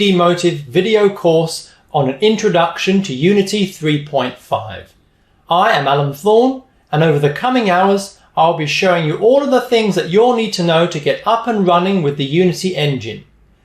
Motive video course on an introduction to Unity 3.5. I am Alan Thorne, and over the coming hours I'll be showing you all of the things that you'll need to know to get up and running with the Unity engine.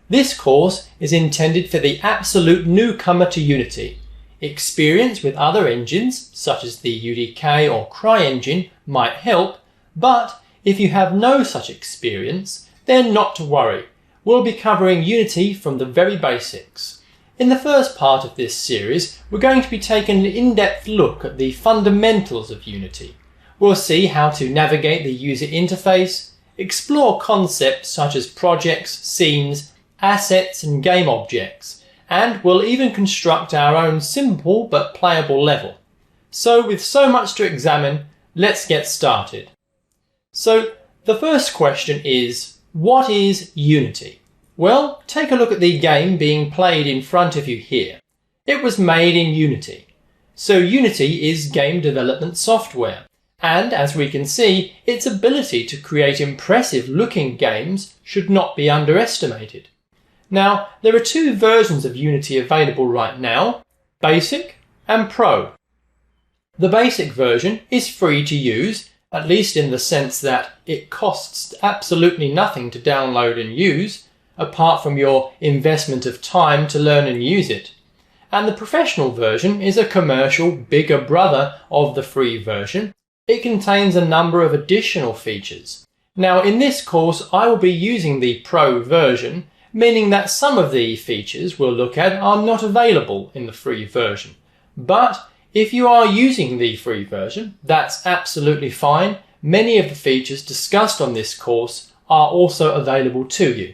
This course is intended for the absolute newcomer to Unity. Experience with other engines, such as the UDK or CryEngine, might help, but if you have no such experience, then not to worry. We'll be covering Unity from the very basics. In the first part of this series, we're going to be taking an in-depth look at the fundamentals of Unity. We'll see how to navigate the user interface, explore concepts such as projects, scenes, assets and game objects, and we'll even construct our own simple but playable level. So with so much to examine, let's get started. So the first question is, what is Unity? Well, take a look at the game being played in front of you here. It was made in Unity. So Unity is game development software, and as we can see, its ability to create impressive looking games should not be underestimated. Now, there are two versions of Unity available right now, Basic and Pro. The Basic version is free to use, at least in the sense that it costs absolutely nothing to download and use, apart from your investment of time to learn and use it. And the Professional version is a commercial, bigger brother of the free version. It contains a number of additional features. Now, in this course, I will be using the Pro version, meaning that some of the features we'll look at are not available in the free version. But if you are using the free version, that's absolutely fine. Many of the features discussed on this course are also available to you.